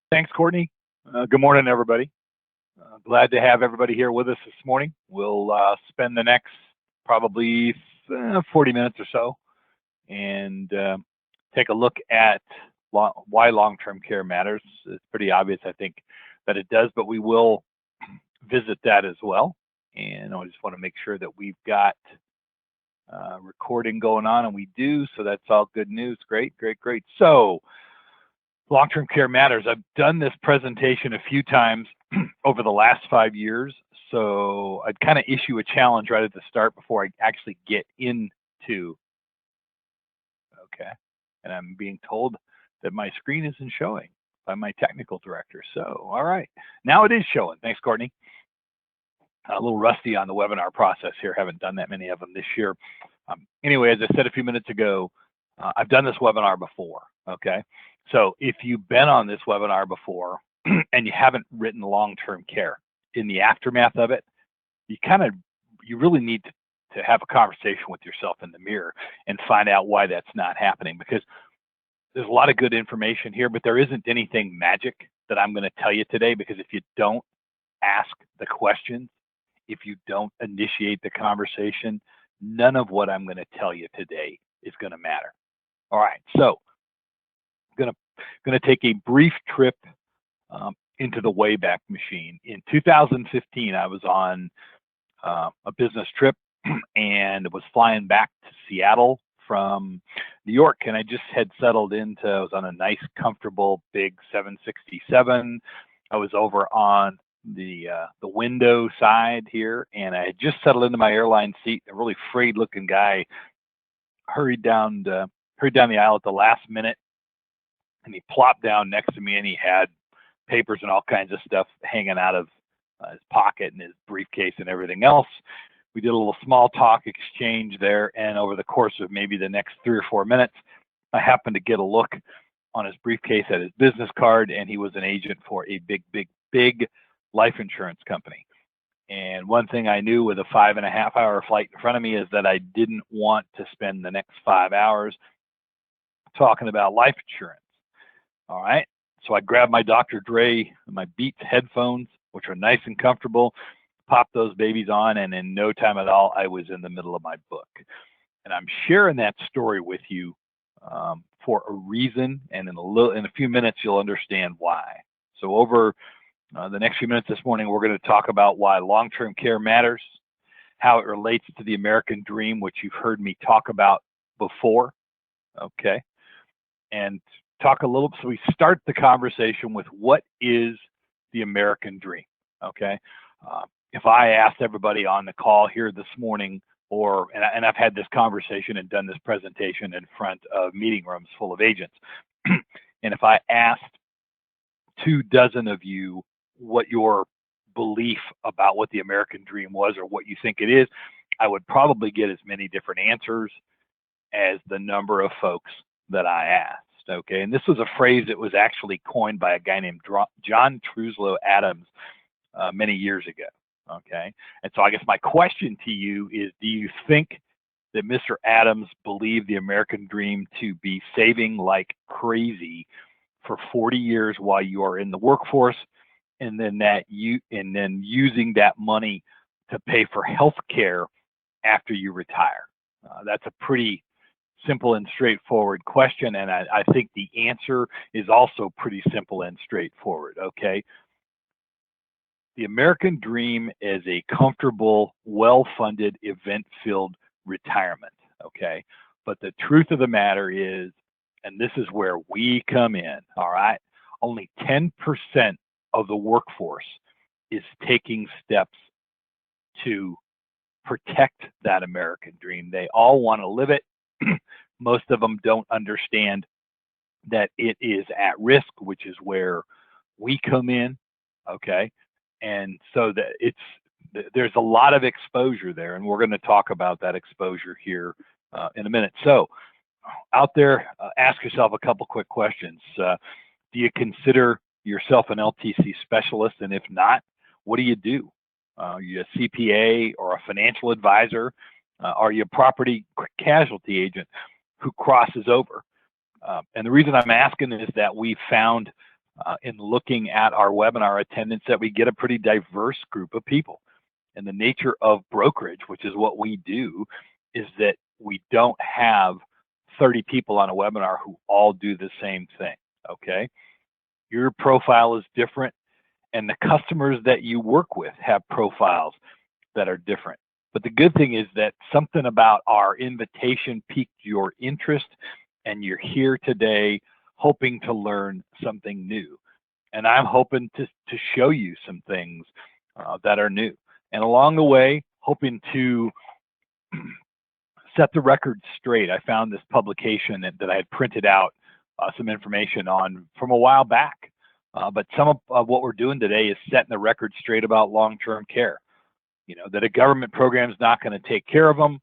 Thanks, Courtney. Good morning, everybody. Glad to have everybody here with us this morning. We'll spend the next probably 40 minutes or so and take a look at why long-term care matters. It's pretty obvious, I think, that it does, but we will visit that as well. And I just want to make sure that we've got recording going on, and we do, so that's all good news. Great, great, great. So, long-term care matters. I've done this presentation a few times over the last 5 years, so I'd kind of issue a challenge right at the start before I actually get into, okay, and I'm being told that my screen isn't showing by my technical director. So, all right, now it is showing. Thanks, Courtney. A little rusty on the webinar process here. Haven't done that many of them this year. Anyway, as I said a few minutes ago, I've done this webinar before, okay? So if you've been on this webinar before and you haven't written long-term care in the aftermath of it, you really need to have a conversation with yourself in the mirror and find out why that's not happening, because there's a lot of good information here, but there isn't anything magic that I'm going to tell you today, because if you don't ask the questions, if you don't initiate the conversation, none of what I'm going to tell you today is going to matter. All right, so I'm going to take a brief trip into the Wayback Machine. In 2015, I was on a business trip and was flying back to Seattle from New York, and I just had settled into, I was on a nice, comfortable, big 767. I was over on the window side here, and I had just settled into my airline seat. A really frayed-looking guy hurried down the aisle at the last minute, and he plopped down next to me, and he had papers and all kinds of stuff hanging out of his pocket and his briefcase and everything else. We did a little small talk exchange there, and over the course of maybe the next 3 or 4 minutes, I happened to get a look on his briefcase at his business card, and he was an agent for a big life insurance company. And one thing I knew with a 5.5-hour flight in front of me is that I didn't want to spend the next 5 hours talking about life insurance. All right. So I grabbed my Dr. Dre, my Beats headphones, which are nice and comfortable, popped those babies on, and in no time at all, I was in the middle of my book. And I'm sharing that story with you for a reason, and in a few minutes, you'll understand why. So over the next few minutes this morning, we're going to talk about why long-term care matters, how it relates to the American dream, which you've heard me talk about before, okay? And talk a little, so we start the conversation with what is the American dream, okay? If I asked everybody on the call here this morning, and I've had this conversation and done this presentation in front of meeting rooms full of agents, and if I asked 24 of you what your belief about what the American dream was or what you think it is, I would probably get as many different answers as the number of folks that I asked. Okay, and this was a phrase that was actually coined by a guy named John Truslow Adams many years ago. Okay, and so I guess my question to you is, do you think that Mr. Adams believed the American dream to be saving like crazy for 40 years while you are in the workforce, and then using that money to pay for health care after you retire? That's a pretty simple and straightforward question, and I think the answer is also pretty simple and straightforward, okay? The American dream is a comfortable, well-funded, event-filled retirement, okay? But the truth of the matter is, and this is where we come in, all right? Only 10% of the workforce is taking steps to protect that American dream. They all want to live it. Most of them don't understand that it is at risk, which is where we come in, okay? And so that there's a lot of exposure there, and we're going to talk about that exposure here in a minute. So out there, ask yourself a couple quick questions. Do you consider yourself an LTC specialist? And if not, what do you do? Are you a CPA or a financial advisor? Are you a property casualty agent who crosses over? And the reason I'm asking is that we found in looking at our webinar attendance that we get a pretty diverse group of people. And the nature of brokerage, which is what we do, is that we don't have 30 people on a webinar who all do the same thing, okay? Your profile is different, and the customers that you work with have profiles that are different. But the good thing is that something about our invitation piqued your interest, and you're here today hoping to learn something new. And I'm hoping to show you some things that are new. And along the way, hoping to set the record straight. I found this publication that I had printed out some information on from a while back. But some of what we're doing today is setting the record straight about long-term care. You know, that a government program is not going to take care of them,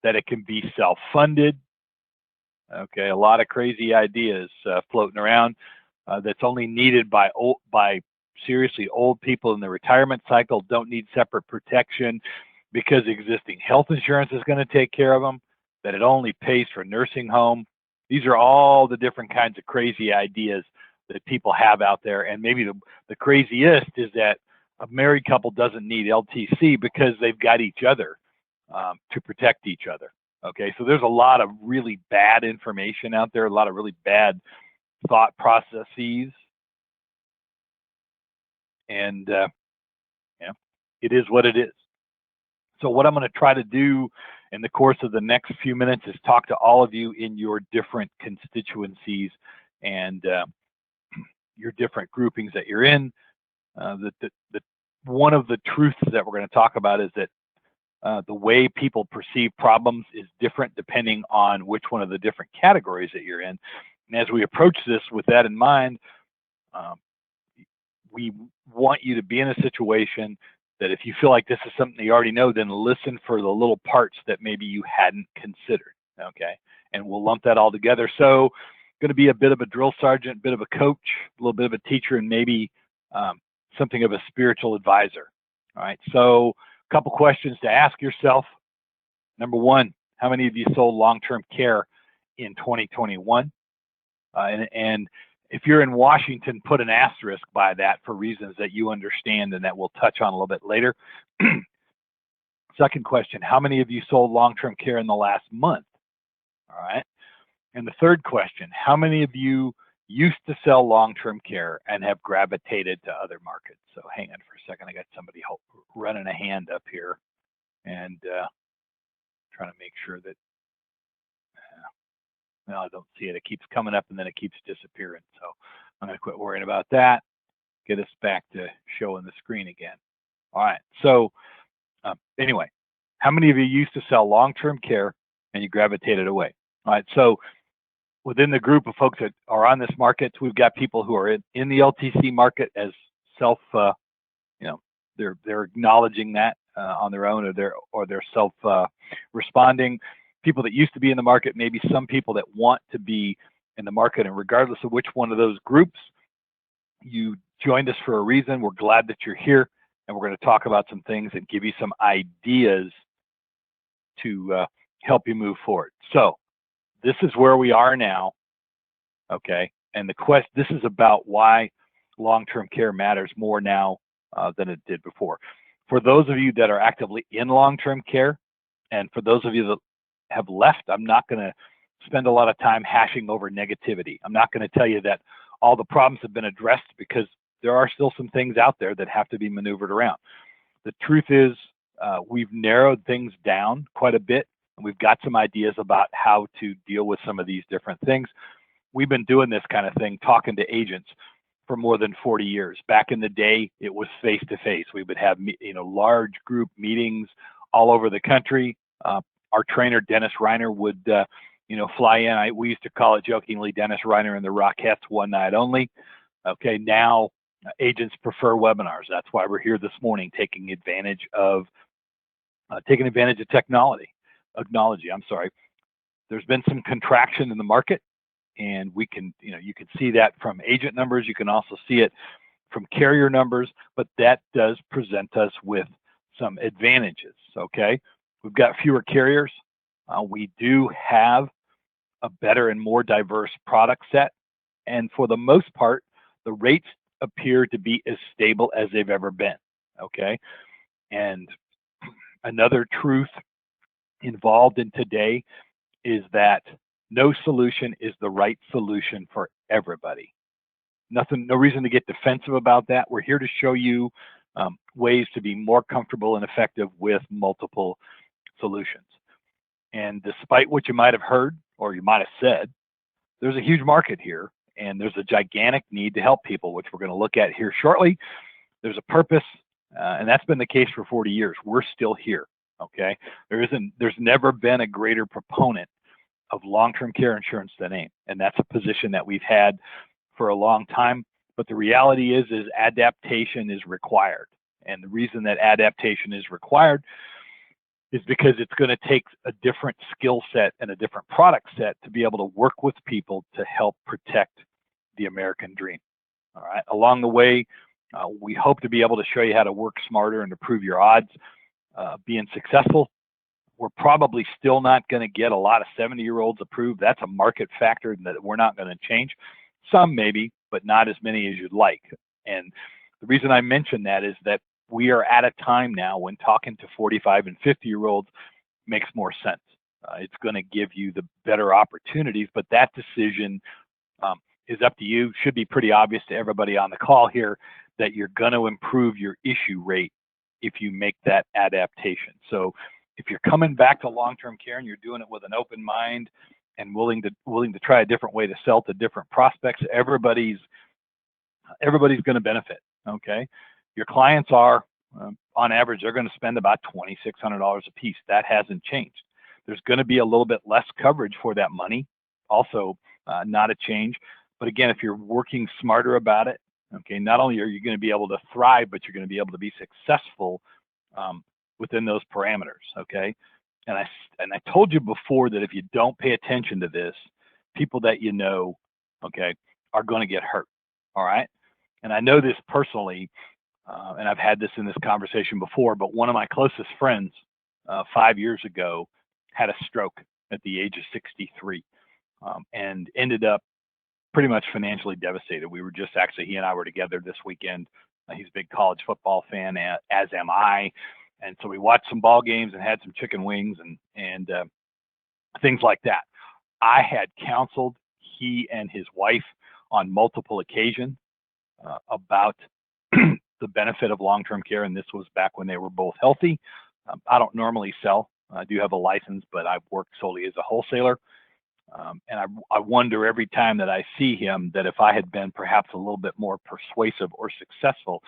that it can be self-funded. Okay, a lot of crazy ideas floating around that's only needed by seriously old people in the retirement cycle, don't need separate protection because existing health insurance is going to take care of them, that it only pays for nursing home. These are all the different kinds of crazy ideas that people have out there. And maybe the craziest is that a married couple doesn't need LTC because they've got each other to protect each other. Okay, so there's a lot of really bad information out there, a lot of really bad thought processes. And yeah, it is what it is. So what I'm going to try to do in the course of the next few minutes is talk to all of you in your different constituencies and your different groupings that you're in. One of the truths that we're going to talk about is that the way people perceive problems is different depending on which one of the different categories that you're in. And as we approach this with that in mind, we want you to be in a situation that if you feel like this is something you already know, then listen for the little parts that maybe you hadn't considered, okay? And we'll lump that all together. So going to be a bit of a drill sergeant, a bit of a coach, a little bit of a teacher, and maybe something of a spiritual advisor, all right? So a couple questions to ask yourself. Number one, how many of you sold long-term care in 2021? And if you're in Washington, put an asterisk by that for reasons that you understand and that we'll touch on a little bit later. Second question, how many of you sold long-term care in the last month? All right. And the third question, how many of you used to sell long-term care and have gravitated to other markets? So hang on for a second. I got somebody running a hand up here and trying to make sure that, well, I don't see it. It keeps coming up and then it keeps disappearing. So I'm going to quit worrying about that. Get us back to showing the screen again. All right. So anyway, how many of you used to sell long-term care and you gravitated away? All right. So within the group of folks that are on this market, we've got people who are in the LTC market as self, they're acknowledging that on their own, or they're self responding. People that used to be in the market, maybe some people that want to be in the market, and regardless of which one of those groups, you joined us for a reason. We're glad that you're here, and we're going to talk about some things and give you some ideas to help you move forward. So this is where we are now, okay? And this is about why long-term care matters more now than it did before. For those of you that are actively in long-term care, and for those of you that have left, I'm not going to spend a lot of time hashing over negativity. I'm not going to tell you that all the problems have been addressed, because there are still some things out there that have to be maneuvered around. The truth is we've narrowed things down quite a bit, and we've got some ideas about how to deal with some of these different things. We've been doing this kind of thing, talking to agents, for more than 40 years. Back in the day, it was face-to-face. We would have large group meetings all over the country. Our trainer, Dennis Reiner, would fly in. We used to call it jokingly Dennis Reiner and the Rockettes one night only. Okay, now agents prefer webinars. That's why we're here this morning, taking advantage of technology. There's been some contraction in the market, and we can, you can see that from agent numbers. You can also see it from carrier numbers, but that does present us with some advantages. Okay, we've got fewer carriers. We do have a better and more diverse product set, and for the most part, The rates appear to be as stable as they've ever been. Okay. And another truth involved in today is that no solution is the right solution for everybody. No reason to get defensive about that. We're here to show you ways to be more comfortable and effective with multiple solutions. And despite what you might have heard or you might have said, there's a huge market here and there's a gigantic need to help people, which we're going to look at here shortly. There's a purpose, and that's been the case for 40 years. We're still here. Okay. There's never been a greater proponent of long-term care insurance than AIM. And that's a position that we've had for a long time. But the reality is adaptation is required. And the reason that adaptation is required is because it's going to take a different skill set and a different product set to be able to work with people to help protect the American dream. All right. Along the way, we hope to be able to show you how to work smarter and improve your odds being successful. We're probably still not going to get a lot of 70-year-olds approved. That's a market factor that we're not going to change. Some maybe, but not as many as you'd like. And the reason I mention that is that we are at a time now when talking to 45 and 50-year-olds makes more sense. It's going to give you the better opportunities, but that decision is up to you. Should be pretty obvious to everybody on the call here that you're going to improve your issue rate if you make that adaptation. So if you're coming back to long-term care and you're doing it with an open mind and willing to try a different way to sell to different prospects, everybody's going to benefit. Okay, your clients are on average they're going to spend about $2,600 a piece. That hasn't changed. There's going to be a little bit less coverage for that money. Also, not a change. But again, if you're working smarter about it, okay, not only are you going to be able to thrive, but you're going to be able to be successful within those parameters. Okay, and I told you before that if you don't pay attention to this, people that you know, okay, are going to get hurt. All right, and I know this personally, and I've had this in this conversation before. But one of my closest friends 5 years ago had a stroke at the age of 63, and ended up pretty much financially devastated. We were just actually, he and I were together this weekend. He's a big college football fan, as am I. And so we watched some ball games and had some chicken wings and things like that. I had counseled he and his wife on multiple occasions about the benefit of long-term care. And this was back when they were both healthy. I don't normally sell. I do have a license, but I've worked solely as a wholesaler. And I wonder every time that I see him that if I had been perhaps a little bit more persuasive or successful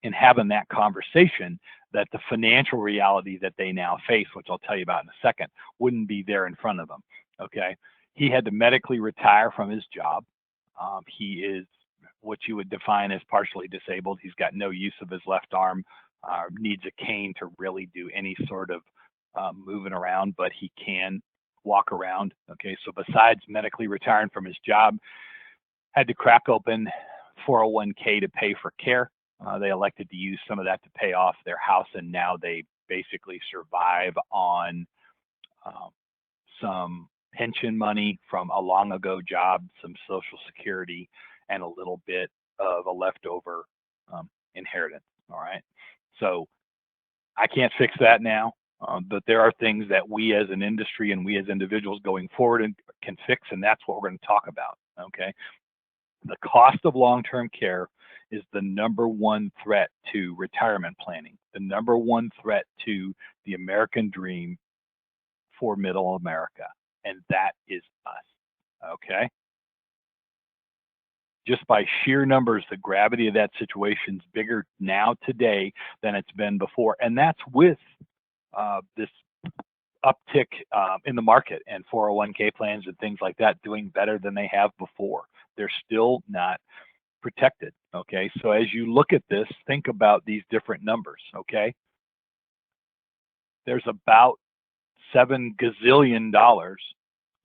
in having that conversation, that the financial reality that they now face, which I'll tell you about in a second, wouldn't be there in front of them. Okay. He had to medically retire from his job. He is what you would define as partially disabled. He's got no use of his left arm, needs a cane to really do any sort of moving around, but he can walk around. Okay, so besides medically retiring from his job, had to crack open 401k to pay for care. They elected to use some of that to pay off their house, and now they basically survive on some pension money from a long ago job, some Social Security, and a little bit of a leftover inheritance. All right, so I can't fix that now. But there are things that we as an industry and we as individuals going forward can fix, and that's what we're going to talk about. Okay, the cost of long-term care is the number one threat to retirement planning, the number one threat to the American dream for middle America, and that is us. Okay, just by sheer numbers, the gravity of that situation is bigger now today than it's been before, and that's with this uptick in the market and 401k plans and things like that doing better than they have before. They're still not protected. Okay, so as you look at this, think about these different numbers. Okay, there's about $7 gazillion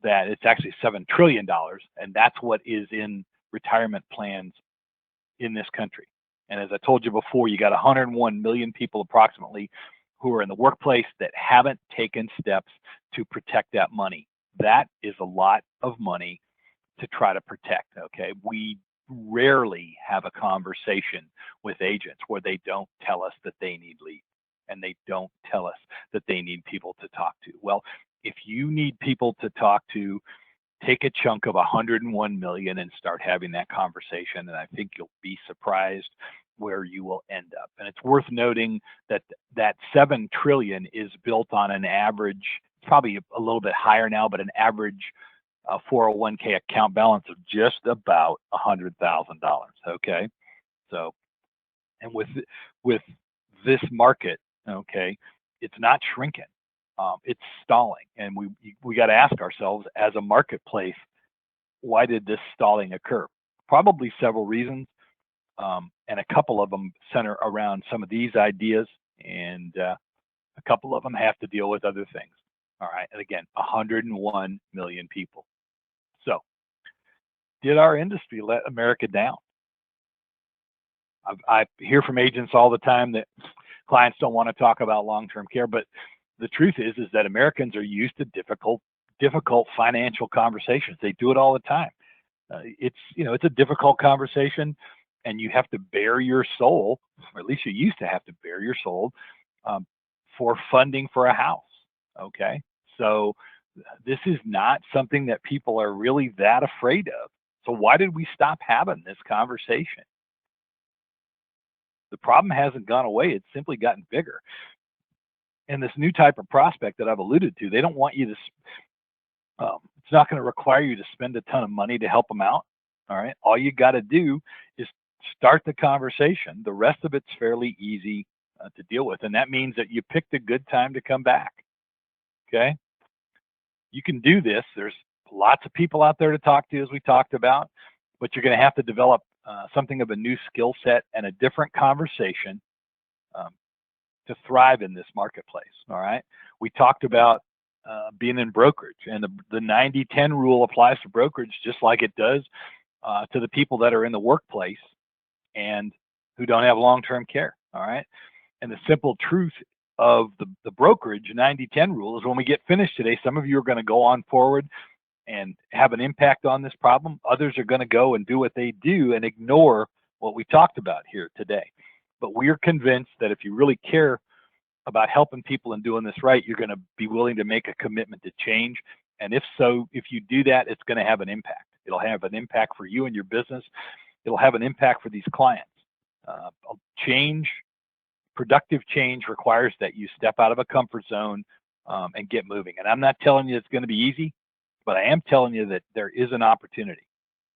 that it's actually $7 trillion, and that's what is in retirement plans in this country. And as I told you before, you got 101 million people approximately who are in the workplace that haven't taken steps to protect that money. That is a lot of money to try to protect. Okay, we rarely have a conversation with agents where they don't tell us that they need leads and they don't tell us that they need people to talk to. Well, if you need people to talk to, take a chunk of 101 million and start having that conversation, and I think you'll be surprised where you will end up. And it's worth noting that that 7 trillion is built on an average, probably a little bit higher now, but an average 401k account balance of just about $100,000. Okay, so and with this market, okay, it's not shrinking, it's stalling, and we got to ask ourselves as a marketplace, why did this stalling occur? Probably several reasons, and a couple of them center around some of these ideas, and a couple of them have to deal with other things. All right, and again, 101 million people. So, did our industry let America down? I hear from agents all the time that clients don't want to talk about long-term care, but the truth is that Americans are used to difficult financial conversations. They do it all the time. It's a difficult conversation, and you have to bare your soul, or at least you used to have to bare your soul, for funding for a house. Okay, so this is not something that people are really that afraid of. So why did we stop having this conversation? The problem hasn't gone away, it's simply gotten bigger. And this new type of prospect that I've alluded to, they don't want you to, it's not going to require you to spend a ton of money to help them out. All right, all you got to do is start the conversation. The rest of it's fairly easy to deal with, and that means that you picked a good time to come back. Okay, you can do this. There's lots of people out there to talk to, as we talked about, but you're going to have to develop something of a new skill set and a different conversation to thrive in this marketplace. All right, we talked about being in brokerage, and the 90-10 rule applies to brokerage just like it does to the people that are in the workplace and who don't have long-term care. All right, and the simple truth of the brokerage 90-10 rule is when we get finished today, some of you are going to go on forward and have an impact on this problem. Others are going to go and do what they do and ignore what we talked about here today. But we're convinced that if you really care about helping people and doing this right, you're going to be willing to make a commitment to change. And if so, if you do that, it's going to have an impact. It'll have an impact for you and your business. It'll have an impact for these clients. Change, productive change requires that you step out of a comfort zone and get moving. And I'm not telling you it's going to be easy, but I am telling you that there is an opportunity.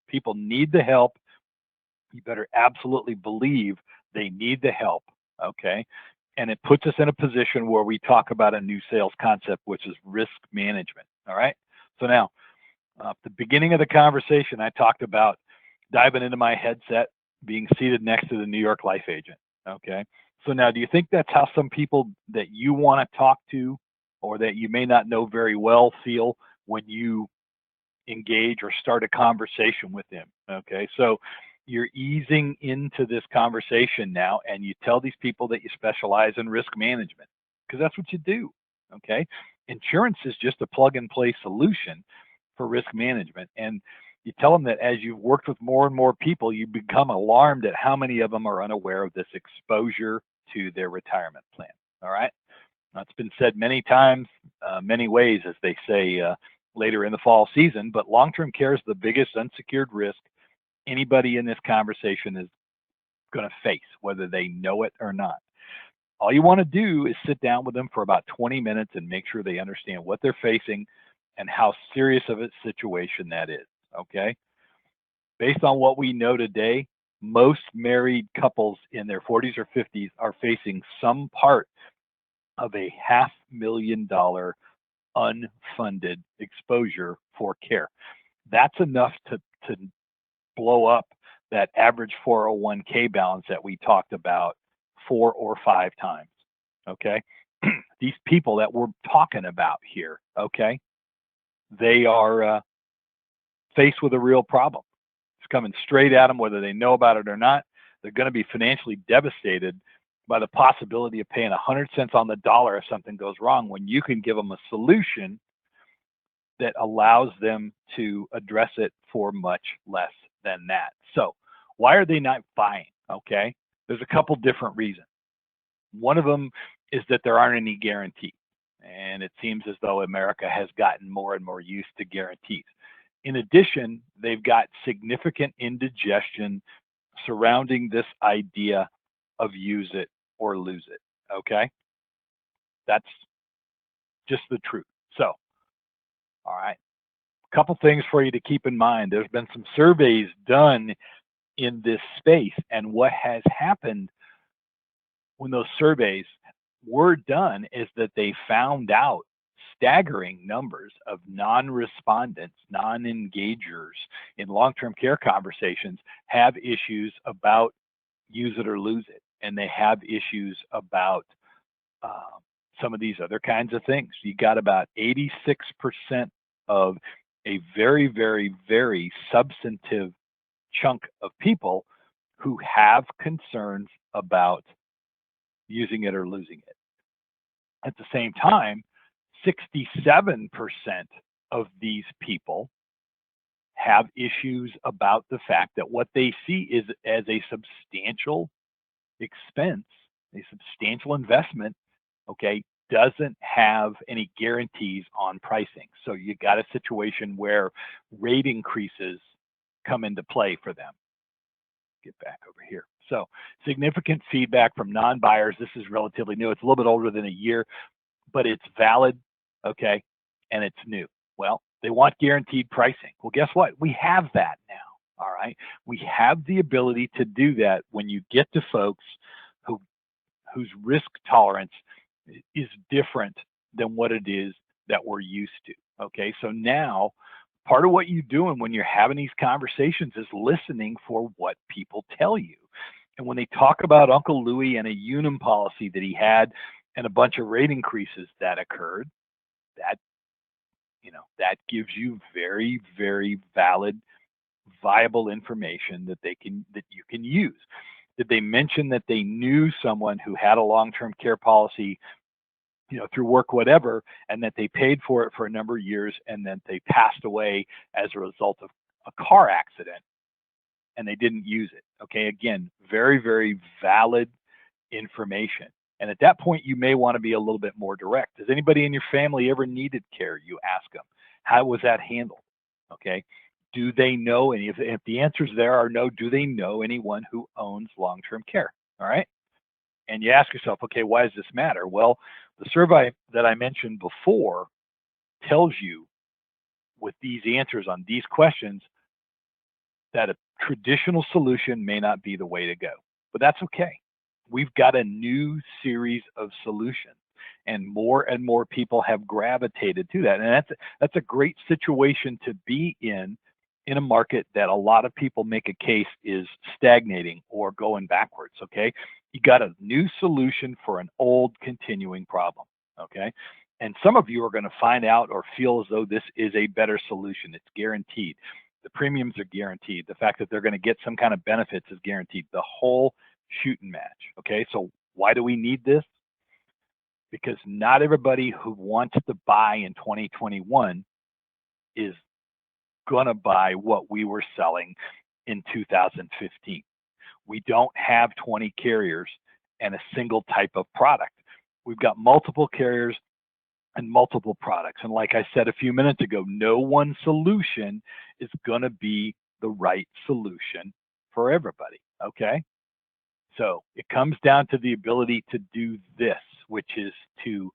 People need the help. You better absolutely believe they need the help, okay? And it puts us in a position where we talk about a new sales concept, which is risk management, all right? So now, at the beginning of the conversation, I talked about diving into my headset, being seated next to the New York Life agent, okay? So now, do you think that's how some people that you want to talk to or that you may not know very well feel when you engage or start a conversation with them, okay? So you're easing into this conversation now, and you tell these people that you specialize in risk management, because that's what you do, okay? Insurance is just a plug-and-play solution for risk management, and you tell them that as you've worked with more and more people, you become alarmed at how many of them are unaware of this exposure to their retirement plan, all right? Now, it's been said many times, many ways, as they say later in the fall season, but long-term care is the biggest unsecured risk anybody in this conversation is going to face, whether they know it or not. All you want to do is sit down with them for about 20 minutes and make sure they understand what they're facing and how serious of a situation that is, okay? Based on what we know today, most married couples in their 40s or 50s are facing some part of a $500,000 unfunded exposure for care. That's enough to blow up that average 401k balance that we talked about 4 or 5 times, okay? These people that we're talking about here, okay, they are faced with a real problem. It's coming straight at them, whether they know about it or not. They're going to be financially devastated by the possibility of paying 100 cents on the dollar if something goes wrong, when you can give them a solution that allows them to address it for much less than that. So Why are they not buying? Okay, there's a couple different reasons. One of them is that there aren't any guarantees. And it seems as though America has gotten more and more used to guarantees. In addition, they've got significant indigestion surrounding this idea of use it or lose it. Okay? That's just the truth. So, all right. A couple things for you to keep in mind. There's been some surveys done in this space, and what has happened when those surveys were done is that they found out staggering numbers of non-respondents, non-engagers in long-term care conversations have issues about use it or lose it, and they have issues about some of these other kinds of things. You got about 86% of a very, very, very substantive chunk of people who have concerns about using it or losing it. At the same time, 67% of these people have issues about the fact that what they see is as a substantial expense, a substantial investment, okay, doesn't have any guarantees on pricing. So you got a situation where rate increases come into play for them. Get back over here. So significant feedback from non-buyers. This is relatively new. It's a little bit older than a year, but it's valid, okay, and it's new. Well, they want guaranteed pricing. Well, guess what? We have that now, all right? We have the ability to do that when you get to folks whose risk tolerance is different than what it is that we're used to, okay? So now, part of what you're doing when you're having these conversations is listening for what people tell you. And when they talk about Uncle Louie and a Unum policy that he had and a bunch of rate increases that occurred, that, you know, that gives you very, very valid, viable information that you can use. Did they mention that they knew someone who had a long-term care policy, you know, through work, whatever, and that they paid for it for a number of years and then they passed away as a result of a car accident and they didn't use it? Okay, again, very, very valid information. And at that point, you may want to be a little bit more direct. Does anybody in your family ever needed care? You ask them. How was that handled? Okay. Do they know any? If the answers there are no, do they know anyone who owns long-term care? All right. And you ask yourself, okay, why does this matter? Well, the survey that I mentioned before tells you with these answers on these questions that a traditional solution may not be the way to go, but that's okay. We've got a new series of solutions and more people have gravitated to that. And that's a great situation to be in a market that a lot of people make a case is stagnating or going backwards, okay? You got a new solution for an old continuing problem, okay? And some of you are going to find out or feel as though this is a better solution. It's guaranteed. The premiums are guaranteed. The fact that they're going to get some kind of benefits is guaranteed. The whole shooting match, okay? So why do we need this? Because not everybody who wants to buy in 2021 is going to buy what we were selling in 2015. We don't have 20 carriers and a single type of product. We've got multiple carriers and multiple products. And like I said a few minutes ago, no one solution is going to be the right solution for everybody, okay? So it comes down to the ability to do this, which is to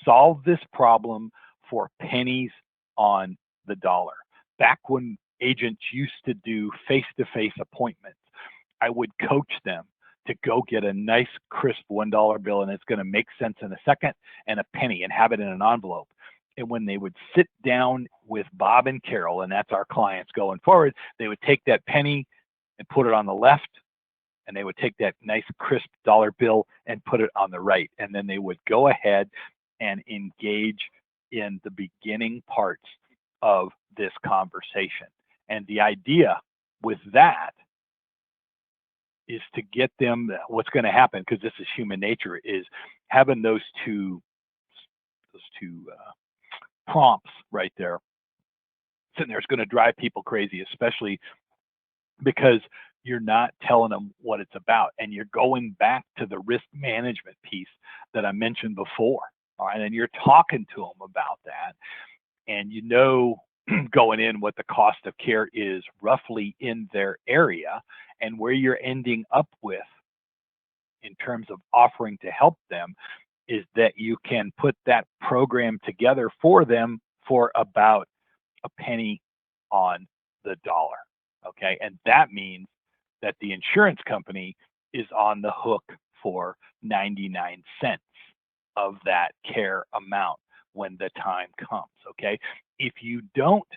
solve this problem for pennies on the dollar. Back when agents used to do face-to-face appointments, I would coach them to go get a nice crisp $1 bill, and it's going to make sense in a second, and a penny, and have it in an envelope. And when they would sit down with Bob and Carol, and that's our clients going forward, they would take that penny and put it on the left, and they would take that nice crisp dollar bill and put it on the right. And then they would go ahead and engage in the beginning parts of this conversation. And the idea with that is to get them, what's going to happen, because this is human nature, is having those two prompts right there sitting there is going to drive people crazy, especially because you're not telling them what it's about, and you're going back to the risk management piece that I mentioned before. All right, and you're talking to them about that, and you know going in what the cost of care is roughly in their area, and where you're ending up with in terms of offering to help them is that you can put that program together for them for about a penny on the dollar. Okay, and that means that the insurance company is on the hook for 99 cents of that care amount when the time comes. Okay, if you don't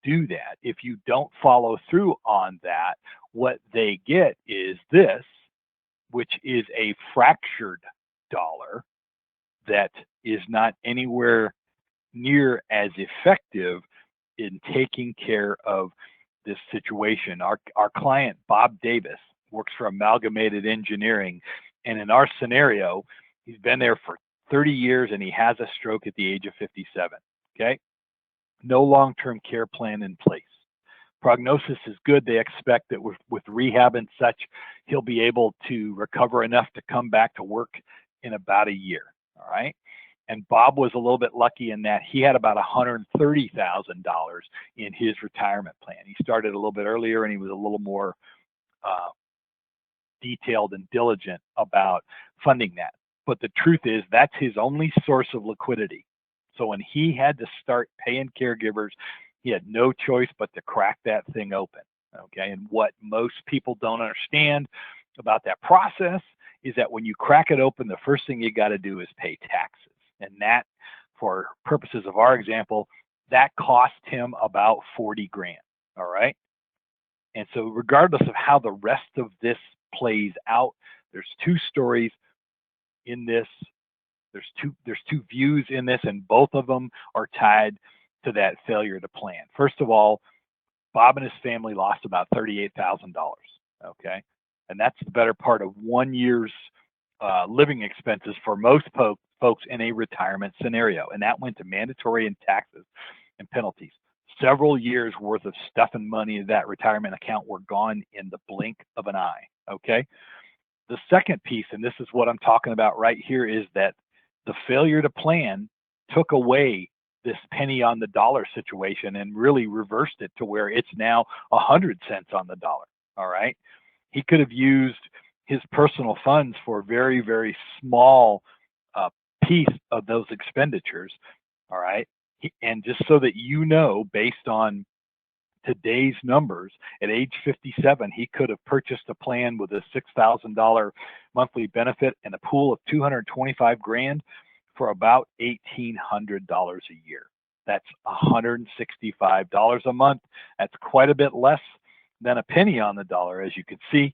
do that, if you don't follow through on that, what they get is this, which is a fractured dollar that is not anywhere near as effective in taking care of this situation. Our client, Bob Davis, works for Amalgamated Engineering. And in our scenario, he's been there for 30 years and he has a stroke at the age of 57. Okay. No long-term care plan in place. Prognosis is good. They expect that with rehab and such, he'll be able to recover enough to come back to work in about a year. All right. And Bob was a little bit lucky in that he had about $130,000 in his retirement plan. He started a little bit earlier and he was a little more detailed and diligent about funding that. But the truth is that's his only source of liquidity. So when he had to start paying caregivers, he had no choice but to crack that thing open. Okay. And what most people don't understand about that process is that when you crack it open, the first thing you got to do is pay taxes. And that, for purposes of our example, that cost him about 40 grand. All right. And so regardless of how the rest of this plays out, there's two stories in this. There's two views in this, and both of them are tied to that failure to plan. First of all, Bob and his family lost about $38,000. Okay. And that's the better part of 1 year's living expenses for most folks in a retirement scenario. And that went to mandatory and taxes and penalties. Several years worth of stuff and money in that retirement account were gone in the blink of an eye. Okay. The second piece, and this is what I'm talking about right here, is that the failure to plan took away this penny on the dollar situation and really reversed it to where it's now 100 cents on the dollar. All right. He could have used his personal funds for a very, very small piece of those expenditures. All right. And just so that you know, based on today's numbers, at age 57, he could have purchased a plan with a $6,000 monthly benefit and a pool of 225 grand for about $1,800 a year. That's $165 a month. That's quite a bit less than a penny on the dollar, as you can see.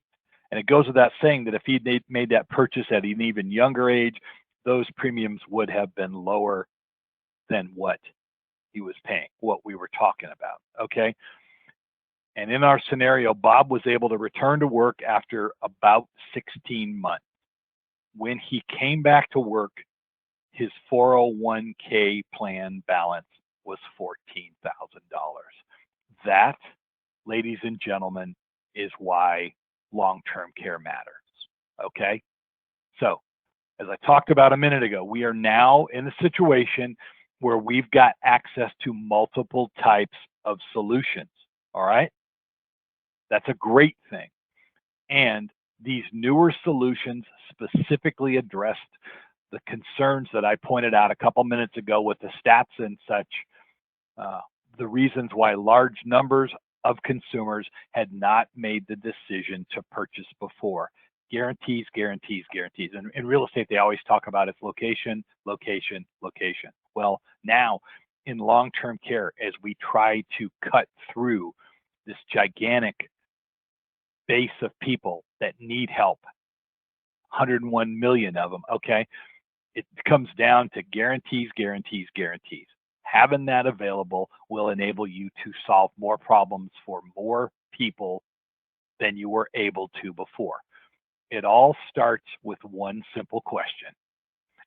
And it goes without saying that if he'd made that purchase at an even younger age, those premiums would have been lower than what he was paying, what we were talking about. Okay. And in our scenario, Bob was able to return to work after about 16 months. When he came back to work, his 401k plan balance was $14,000. That, ladies and gentlemen, is why long-term care matters. Okay. So, as I talked about a minute ago, we are now in a situation where we've got access to multiple types of solutions. All right. That's a great thing. And these newer solutions specifically addressed the concerns that I pointed out a couple minutes ago with the stats and such, the reasons why large numbers of consumers had not made the decision to purchase before. Guarantees, guarantees, guarantees. And in real estate, they always talk about its location, location, location. Well, now in long-term care, as we try to cut through this gigantic base of people that need help, 101 million of them, okay, it comes down to guarantees, guarantees, guarantees. Having that available will enable you to solve more problems for more people than you were able to before. It all starts with one simple question.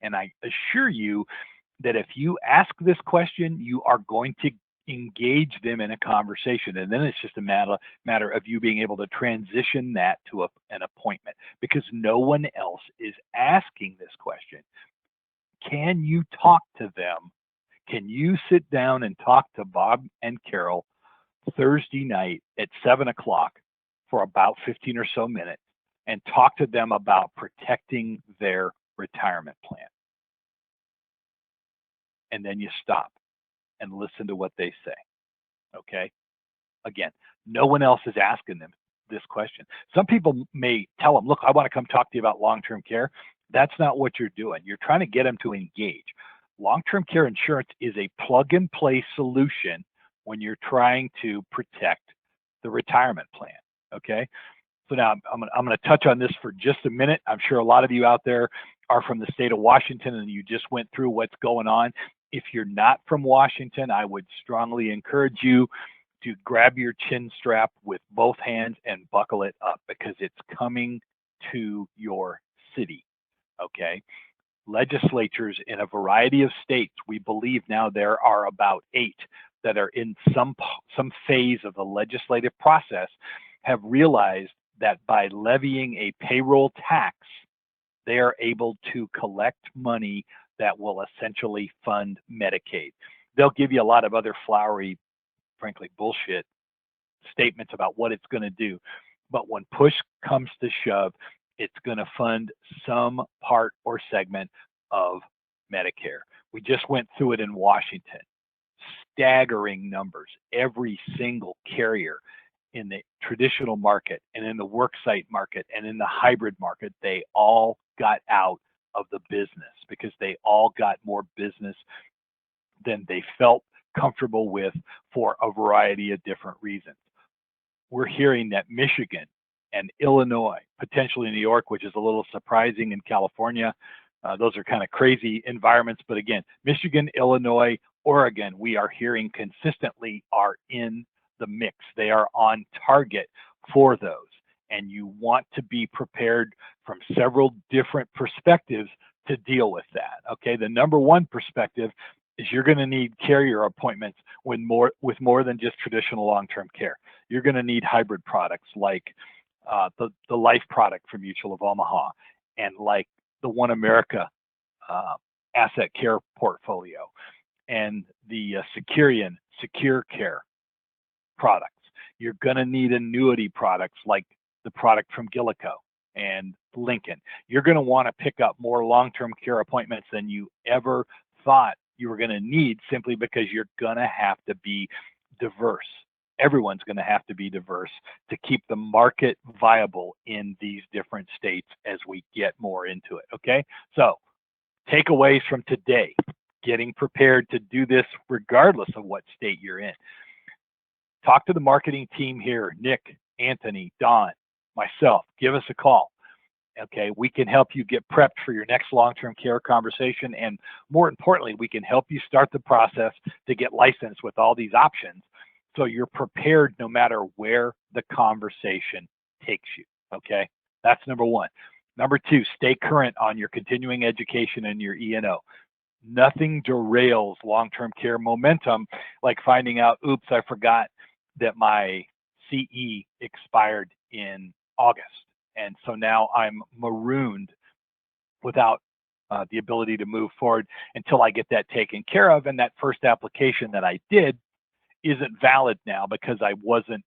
And I assure you that if you ask this question, you are going to engage them in a conversation, and then it's just a matter of you being able to transition that to an appointment, because no one else is asking this question. Can you talk to them? Can you sit down and talk to Bob and Carol Thursday night at 7 o'clock for about 15 or so minutes and talk to them about protecting their retirement plan? And then you stop and listen to what they say. Okay. Again, no one else is asking them this question. Some people may tell them, look, I want to come talk to you about long-term care. That's not what you're doing. You're trying to get them to engage. Long-term care insurance is a plug-and-play solution when you're trying to protect the retirement plan. Okay. So now I'm going to touch on this for just a minute. I'm sure a lot of you out there are from the state of Washington and you just went through what's going on. If you're not from Washington, I would strongly encourage you to grab your chin strap with both hands and buckle it up, because it's coming to your city. Okay. Legislatures in a variety of states, we believe now there are about 8 that are in some phase of the legislative process, have realized that by levying a payroll tax, they are able to collect money that will essentially fund Medicaid. They'll give you a lot of other flowery, frankly, bullshit statements about what it's going to do. But when push comes to shove, it's going to fund some part or segment of Medicare. We just went through it in Washington. Staggering numbers. Every single carrier in the traditional market and in the worksite market and in the hybrid market, they all got out of the business because they all got more business than they felt comfortable with for a variety of different reasons. We're hearing that Michigan and Illinois, potentially New York, which is a little surprising, in California, those are kind of crazy environments. But again, Michigan, Illinois, Oregon, we are hearing consistently are in the mix. They are on target for those. And you want to be prepared from several different perspectives to deal with that. Okay, the number one perspective is you're going to need carrier appointments with more than just traditional long-term care. You're going to need hybrid products like the Life product from Mutual of Omaha, and like the One America asset care portfolio, and the Securian Secure Care products. You're going to need annuity products like the product from Gillico and Lincoln. You're going to want to pick up more long-term care appointments than you ever thought you were going to need, simply because you're going to have to be diverse. Everyone's going to have to be diverse to keep the market viable in these different states as we get more into it. Okay, so takeaways from today: getting prepared to do this regardless of what state you're in. Talk to the marketing team here, Nick, Anthony, Don, myself. Give us a call. Okay, we can help you get prepped for your next long-term care conversation, and more importantly, we can help you start the process to get licensed with all these options, so you're prepared no matter where the conversation takes you. Okay, that's number one. Number two, stay current on your continuing education and your E&O. Nothing derails long-term care momentum like finding out, oops, I forgot that my CE expired in August. And so now I'm marooned without the ability to move forward until I get that taken care of. And that first application that I did isn't valid now because I wasn't,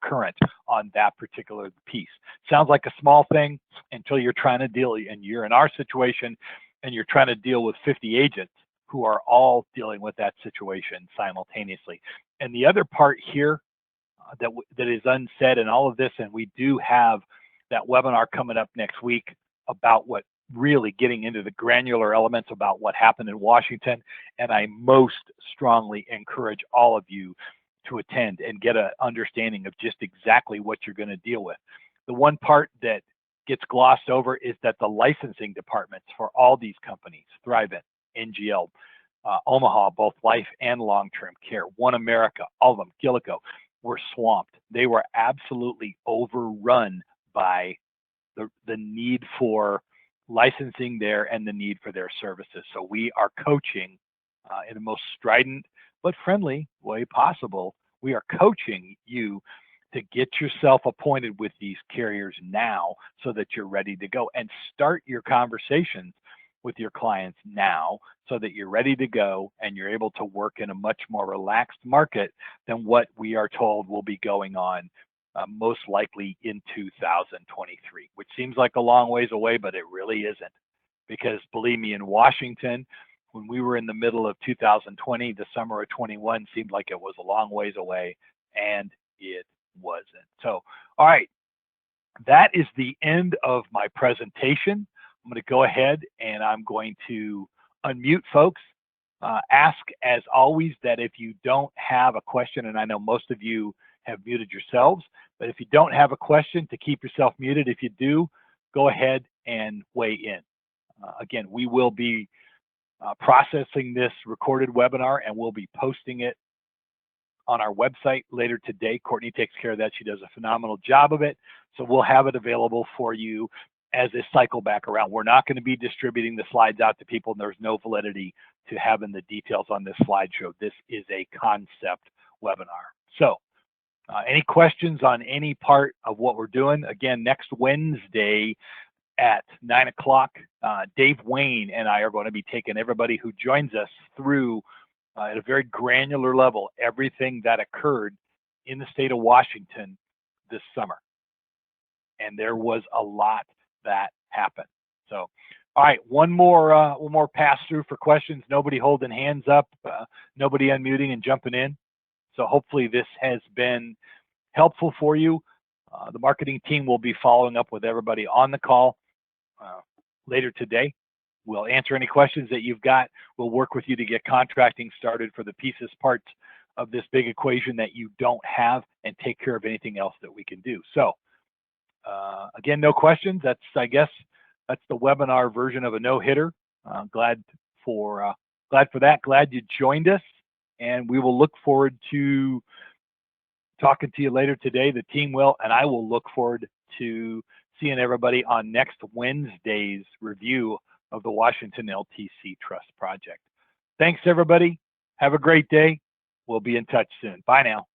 current on that particular piece. Sounds like a small thing until you're trying to deal, and you're in our situation and you're trying to deal with 50 agents who are all dealing with that situation simultaneously. And the other part here that is unsaid in all of this, and we do have that webinar coming up next week about what really getting into the granular elements about what happened in Washington. And I most strongly encourage all of you to attend and get an understanding of just exactly what you're going to deal with. The one part that gets glossed over is that the licensing departments for all these companies, Thrivent, NGL, Omaha, both life and long-term care, One America, all of them, Gillico, were swamped. They were absolutely overrun by the need for licensing there and the need for their services. So we are coaching in the most strident but friendly way possible. We are coaching you to get yourself appointed with these carriers now so that you're ready to go, and start your conversations with your clients now so that you're ready to go and you're able to work in a much more relaxed market than what we are told will be going on most likely in 2023, which seems like a long ways away, but it really isn't. Because believe me, in Washington, when we were in the middle of 2020, the summer of 21 seemed like it was a long ways away, and it wasn't. So, all right, that is the end of my presentation. I'm going to go ahead and I'm going to unmute folks. Ask, as always, that if you don't have a question, and I know most of you have muted yourselves, but if you don't have a question, to keep yourself muted. If you do, go ahead and weigh in. Again, we will be processing this recorded webinar and we'll be posting it on our website later today. Courtney takes care of that. She does a phenomenal job of it. So we'll have it available for you as they cycle back around. We're not going to be distributing the slides out to people, and there's no validity to having the details on this slideshow. This is a concept webinar. So any questions on any part of what we're doing? Again, next Wednesday at 9 o'clock, Dave Wayne and I are going to be taking everybody who joins us through at a very granular level everything that occurred in the state of Washington this summer. And there was a lot that happened. So, all right, one more pass through for questions. Nobody holding hands up, nobody unmuting and jumping in. So hopefully this has been helpful for you. The marketing team will be following up with everybody on the call later today. We'll answer any questions that you've got. We'll work with you to get contracting started for the pieces, parts of this big equation that you don't have, and take care of anything else that we can do. So again, no questions. That's, I guess, that's the webinar version of a no-hitter. Glad for that. Glad you joined us, and we will look forward to talking to you later today. The team will, and I will look forward to seeing everybody on next Wednesday's review of the Washington LTC Trust Project. Thanks, everybody. Have a great day. We'll be in touch soon. Bye now.